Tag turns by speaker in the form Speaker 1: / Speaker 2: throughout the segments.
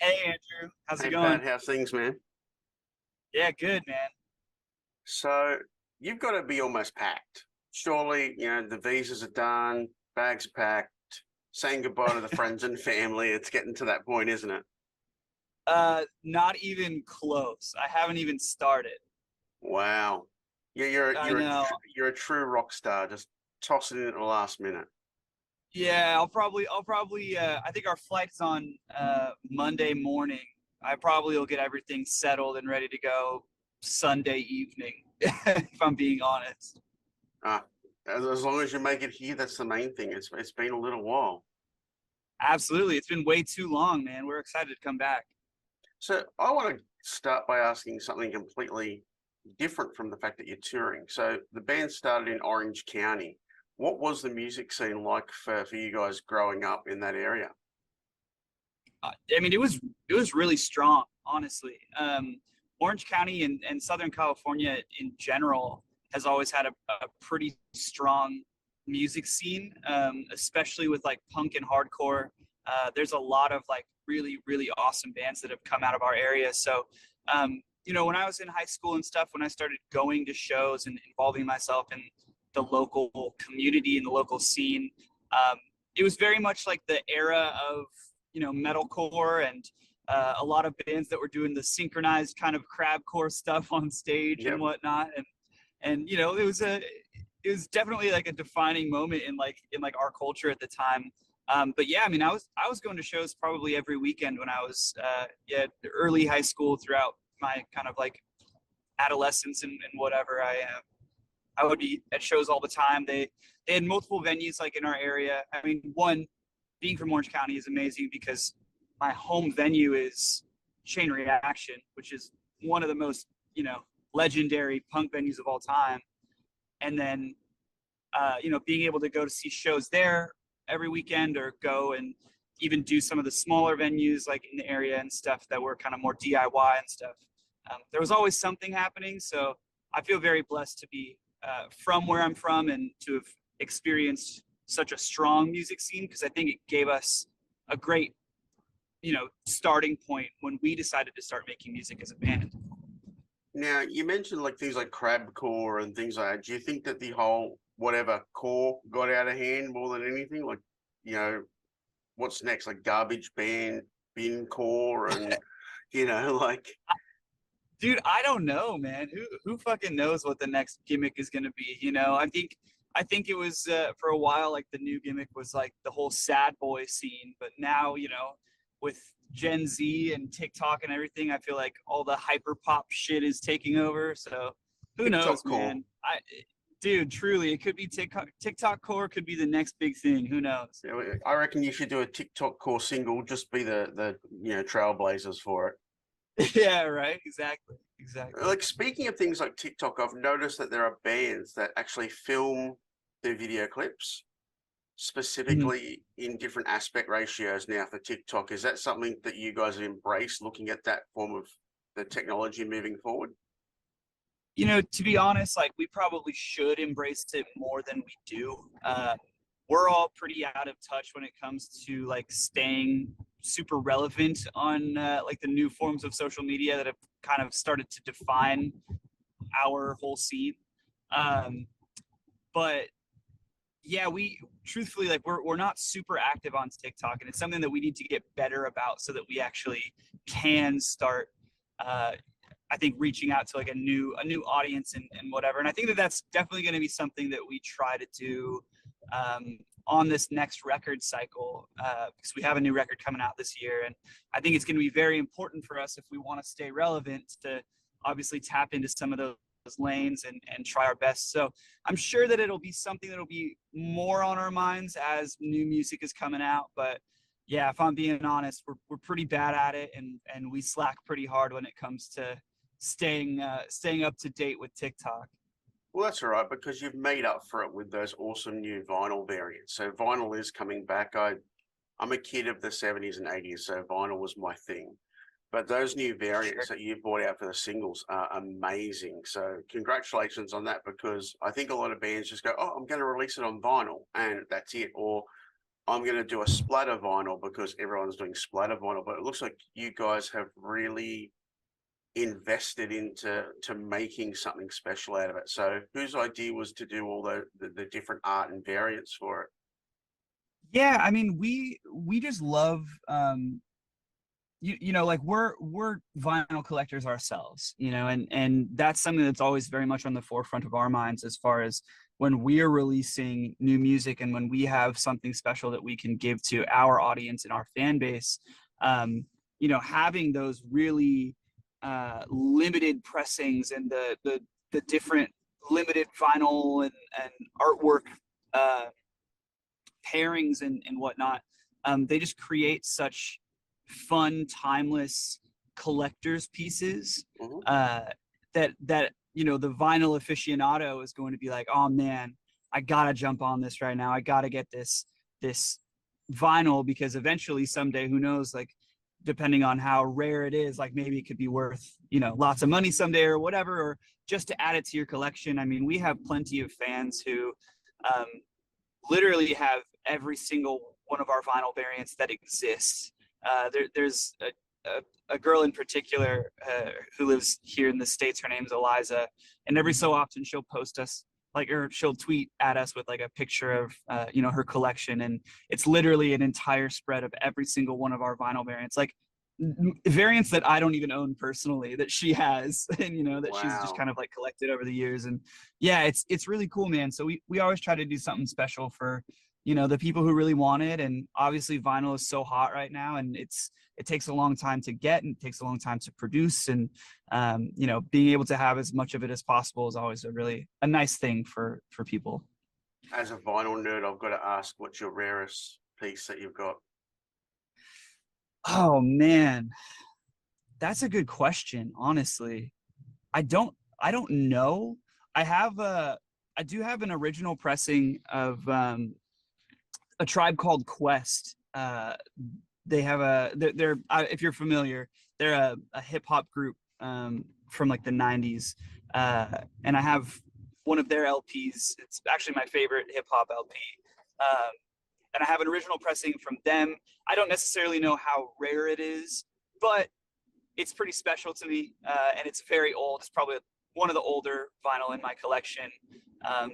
Speaker 1: Hey Andrew, how's it
Speaker 2: Hey
Speaker 1: going?
Speaker 2: Pat, how's things, man?
Speaker 1: Yeah, good man.
Speaker 2: So you've got to be almost packed. Surely, the visas are done, bags are packed, saying goodbye to the friends and family. It's getting to that point, isn't it?
Speaker 1: Not even close. I haven't even started.
Speaker 2: Wow. Yeah, you're
Speaker 1: I
Speaker 2: you're a
Speaker 1: know.
Speaker 2: you're a true rock star. Just tossing it in at the last minute.
Speaker 1: Yeah, I'll probably I think our flight's on Monday morning. I probably will get everything settled and ready to go Sunday evening, if I'm being honest.
Speaker 2: Ah, as long as you make it here, that's the main thing. It's been a little while.
Speaker 1: Absolutely. It's been way too long, man. We're excited to come back.
Speaker 2: So I want to start by asking something completely different from the fact that you're touring. So the band started in Orange County. What was the music scene like for you guys growing up in that area?
Speaker 1: I mean, it was really strong, honestly. Orange County and Southern California in general has always had a pretty strong music scene, especially with like punk and hardcore. There's a lot of like really awesome bands that have come out of our area. So, when I was in high school and stuff, when I started going to shows and involving myself in the local community and the local scene, um, it was very much like the era of metalcore and a lot of bands that were doing the synchronized kind of crabcore stuff on stage and
Speaker 2: Yep.
Speaker 1: whatnot. And it was definitely like a defining moment in like our culture at the time. But yeah, I mean, I was going to shows probably every weekend when I was yeah, early high school throughout my kind of like adolescence and whatever. I would be at shows all the time. They had multiple venues like in our area. I mean, one, being from Orange County is amazing because my home venue is Chain Reaction, which is one of the most legendary punk venues of all time. And then being able to go to see shows there every weekend or go and even do some of the smaller venues like in the area and stuff that were kind of more DIY and stuff. There was always something happening, so I feel very blessed to be from where I'm from and to have experienced such a strong music scene because I think it gave us a great starting point when we decided to start making music as a band.
Speaker 2: Now you mentioned like things like crabcore and things like that. Do you think that the whole whatever core got out of hand more than anything? Like, you know, what's next? Like garbage ban, bin core, and like
Speaker 1: Dude, I don't know, man. Who fucking knows what the next gimmick is gonna be? I think it was for a while like the new gimmick was like the whole sad boy scene, but now with Gen Z and TikTok and everything, I feel like all the hyper pop shit is taking over. So who
Speaker 2: TikTok
Speaker 1: knows,
Speaker 2: core.
Speaker 1: man? Dude, truly, it could be TikTok core could be the next big thing. Who knows?
Speaker 2: I reckon you should do a TikTok core single. Just be the trailblazers for it.
Speaker 1: Yeah, right. Exactly.
Speaker 2: Like speaking of things like TikTok, I've noticed that there are bands that actually film their video clips
Speaker 1: Mhm.
Speaker 2: specifically in different aspect ratios now for TikTok. Is that something that you guys have embraced looking at that form of the technology moving forward?
Speaker 1: To be honest, like we probably should embrace it more than we do. We're all pretty out of touch when it comes to like staying super relevant on like the new forms of social media that have kind of started to define our whole scene. Um, but yeah, we truthfully like we're not super active on TikTok, and it's something that we need to get better about so that we actually can start uh, I think reaching out to like a new audience and whatever. And I think that that's definitely going to be something that we try to do on this next record cycle because we have a new record coming out this year, and I think it's going to be very important for us if we want to stay relevant to obviously tap into some of those lanes and try our best. So I'm sure that it'll be something that'll be more on our minds as new music is coming out, but yeah, if I'm being honest, we're pretty bad at it, and we slack pretty hard when it comes to staying up to date with TikTok.
Speaker 2: Well, that's all right because you've made up for it with those awesome new vinyl variants. So vinyl is coming back. I'm a kid of the 70s and 80s, so vinyl was my thing. But those new
Speaker 1: Sure.
Speaker 2: variants that you brought out for the singles are amazing. So congratulations on that because I think a lot of bands just go, "Oh, I'm going to release it on vinyl and that's it," or I'm going to do a splatter vinyl because everyone's doing splatter vinyl, but it looks like you guys have really invested into making something special out of it. So whose idea was to do all the different art and variants for it?
Speaker 1: Yeah, I mean, we just love you know, like we're vinyl collectors ourselves, you know, and that's something that's always very much on the forefront of our minds as far as when we're releasing new music and when we have something special that we can give to our audience and our fan base. You know, having those really limited pressings and the different limited vinyl and artwork pairings and whatnot, they just create such fun, timeless collector's pieces that you know, the vinyl aficionado is going to be like, oh man, I gotta jump on this right now. I gotta get this vinyl, because eventually someday, who knows, like depending on how rare it is, like maybe it could be worth, you know, lots of money someday or whatever, or just to add it to your collection. I mean, we have plenty of fans who um, literally have every single one of our vinyl variants that exists. There's a girl in particular who lives here in the States. Her name's Eliza, and every so often she'll post us, like, or she'll tweet at us with like a picture of you know, her collection, and it's literally an entire spread of every single one of our vinyl variants, like variants that I don't even own personally that she has, and you know, that she's just
Speaker 2: Wow.
Speaker 1: kind of like collected over the years. And yeah, it's really cool, man. So we always try to do something special for, you know, the people who really want it. And obviously vinyl is so hot right now, and it takes a long time to get and it takes a long time to produce, and you know, being able to have as much of it as possible is always a nice thing for people.
Speaker 2: As a vinyl nerd, I've got to ask, what's your rarest piece that you've got?
Speaker 1: Oh man, that's a good question. Honestly, I don't know. I have a I do have an original pressing of a tribe called Quest. They have they're if you're familiar, they're a hip hop group from like the '90s, and I have one of their LPs. It's actually my favorite hip hop LP, um, and I have an original pressing from them. I don't necessarily know how rare it is, but it's pretty special to me, and it's very old. It's probably one of the older vinyl in my collection.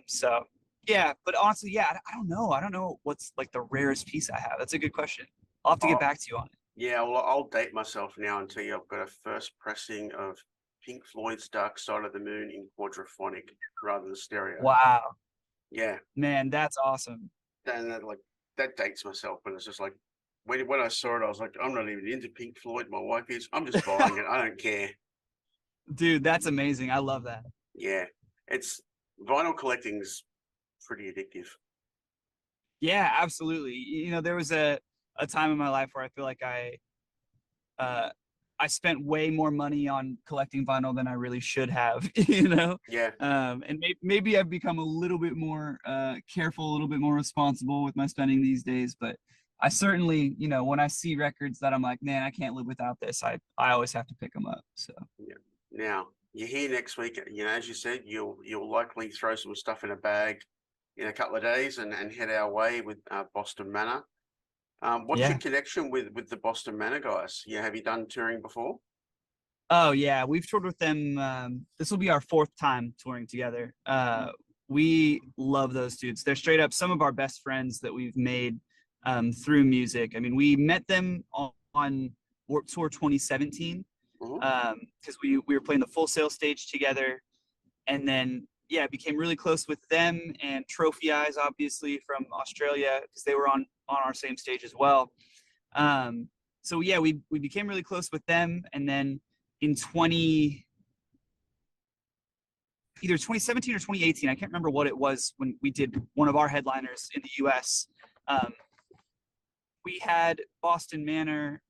Speaker 1: So yeah, but honestly, yeah, I don't know. I don't know what's like the rarest piece I have. That's a good question. I'll have to get
Speaker 2: Oh,
Speaker 1: back to you on it.
Speaker 2: yeah, well, I'll date myself now and tell you I've got a first pressing of Pink Floyd's Dark Side of the Moon in quadraphonic rather than stereo.
Speaker 1: Wow,
Speaker 2: Yeah,
Speaker 1: man, that's awesome.
Speaker 2: and that dates myself, but it's just like when I saw it, I was like, I'm not even into Pink Floyd. My wife is. I'm just buying it. I don't care.
Speaker 1: Dude, that's amazing. I love that.
Speaker 2: Yeah, it's vinyl collecting's pretty addictive.
Speaker 1: Yeah, absolutely. You know, there was a time in my life where I feel like uh I spent way more money on collecting vinyl than I really should have, you know.
Speaker 2: Yeah.
Speaker 1: And maybe I've become a little bit more careful, a little bit more responsible with my spending these days. But I certainly, you know, when I see records that I'm like, man, I can't live without this, I always have to pick them up. So
Speaker 2: Yeah. Now you're here next week. You know, as you said, you'll likely throw some stuff in a bag in a couple of days and head our way with Boston Manor. What's your
Speaker 1: yeah.
Speaker 2: connection with the Boston Manor guys? Yeah, have you done touring before?
Speaker 1: Oh yeah, we've toured with them. This will be our fourth time touring together. We love those dudes. They're straight up some of our best friends that we've made through music. I mean, we met them on Warped Tour 2017
Speaker 2: Mhm.
Speaker 1: because we were playing the Full Sail stage together, and then yeah, became really close with them and Trophy Eyes, obviously from Australia, because they were on our same stage as well. Um, so yeah, we became really close with them, and then in 20 either 2017 or 2018, I can't remember what it was, when we did one of our headliners in the US. Um, we had Boston Manor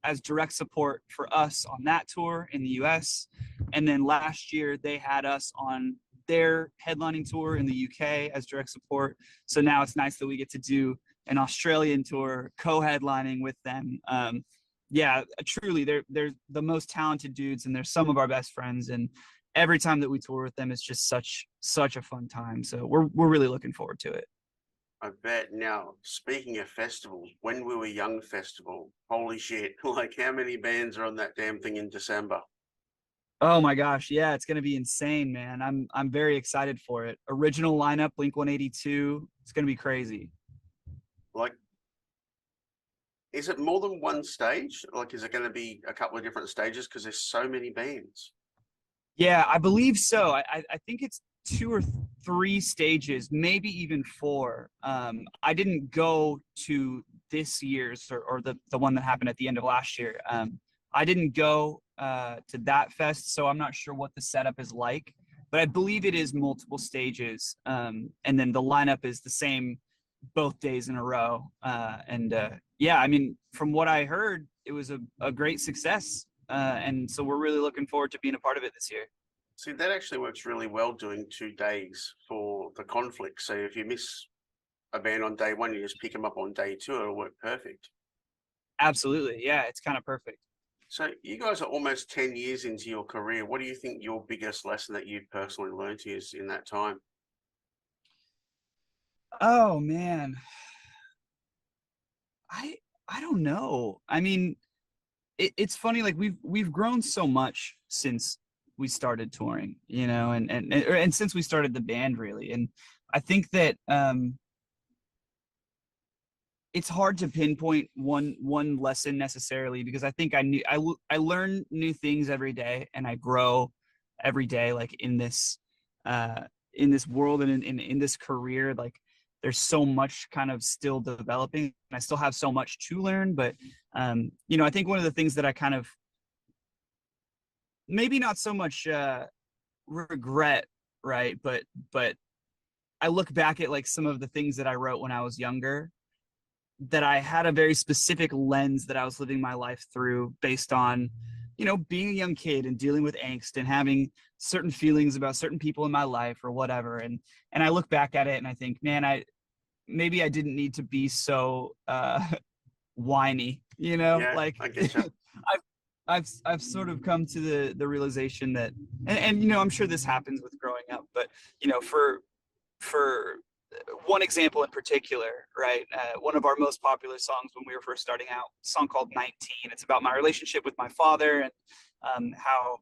Speaker 1: as direct support for us on that tour in the US, and then last year they had us on their headlining tour in the UK as direct support. So now it's nice that we get to do an Australian tour co-headlining with them. Yeah, truly, they're the most talented dudes, and they're some of our best friends. And every time that we tour with them, it's just such a fun time. So we're really looking forward to it.
Speaker 2: I bet. Now, speaking of festivals, when we were young festival, holy shit, like how many bands are on that damn thing in December?
Speaker 1: Oh my gosh, yeah, it's gonna be insane, man. I'm very excited for it. Original lineup, Blink 182. It's gonna be crazy.
Speaker 2: Like, is it more than one stage? Like, is it going to be a couple of different stages? Because there's so many bands.
Speaker 1: Yeah, I believe so. I think it's two or three stages, maybe even four. I didn't go to this year's or the one that happened at the end of last year. I didn't go to that fest, so I'm not sure what the setup is like. But I believe it is multiple stages, and then the lineup is the same both days in a row. Yeah, I mean, from what I heard, it was a great success. And so we're really looking forward to being a part of it this year.
Speaker 2: See, that actually works really well doing 2 days for the conflict. So if you miss a band on day one, you just pick them up on day two, it'll work perfect.
Speaker 1: Absolutely. Yeah, it's kind of perfect.
Speaker 2: So you guys are almost 10 years into your career. What do you think your biggest lesson that you've personally learned is in that time?
Speaker 1: Oh man. I I don't know. I mean, it's funny, like we've grown so much since we started touring, you know, and since we started the band really. And I think that it's hard to pinpoint one lesson necessarily, because I think I learn new things every day, and I grow every day, like in this world and in this career. Like there's so much kind of still developing, and I still have so much to learn. But you know, I think one of the things that I kind of, maybe not so much regret, right, but I look back at like some of the things that I wrote when I was younger, that I had a very specific lens that I was living my life through, based on, you know, being a young kid and dealing with angst and having certain feelings about certain people in my life or whatever. And I look back at it and I think, man, maybe I didn't need to be so whiny, you know,
Speaker 2: Yeah,
Speaker 1: like
Speaker 2: I get you.
Speaker 1: I've sort of come to the realization that, and you know, I'm sure this happens with growing up, but you know, for one example in particular, right? One of our most popular songs when we were first starting out, a song called 19. It's about my relationship with my father, and how,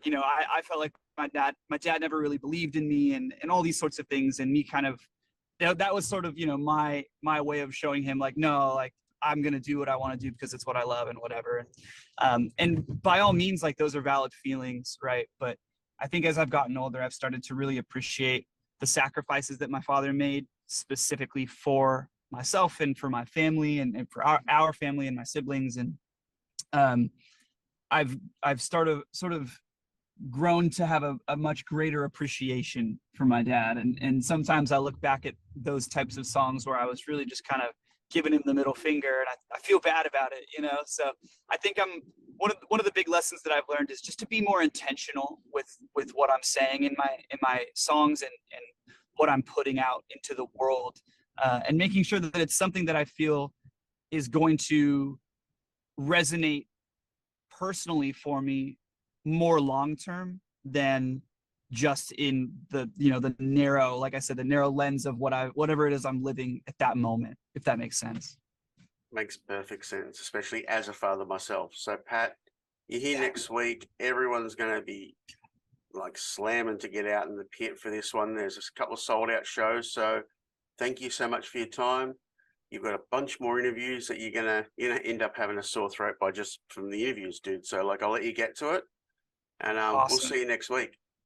Speaker 1: you know, I felt like my dad never really believed in me, and all these sorts of things. And me kind of, you know, that was sort of, you know, my way of showing him like, no, like I'm going to do what I want to do because it's what I love and whatever. And by all means, like those are valid feelings, right? But I think as I've gotten older, I've started to really appreciate the sacrifices that my father made specifically for myself and for my family, and for our family and my siblings. And um, I've sort of grown to have a much greater appreciation for my dad. And sometimes I look back at those types of songs where I was really just kind of giving him the middle finger, and I feel bad about it, you know. So I think I'm one of the big lessons that I've learned is just to be more intentional with what I'm saying in my songs, and what I'm putting out into the world, and making sure that it's something that I feel is going to resonate personally for me more long term than just in the, you know, the narrow, like I said, the narrow lens of whatever it is I'm living at that moment, if that makes sense.
Speaker 2: Makes perfect sense, especially as a father myself. So, Pat, you're here
Speaker 1: Yeah.
Speaker 2: next week. Everyone's going to be like slamming to get out in the pit for this one. There's a couple of sold out shows. So, thank you so much for your time. You've got a bunch more interviews that you're gonna, you know, end up having a sore throat by just from the interviews, dude. So, like, I'll let you get to it, and we'll
Speaker 1: Awesome.
Speaker 2: see you next week.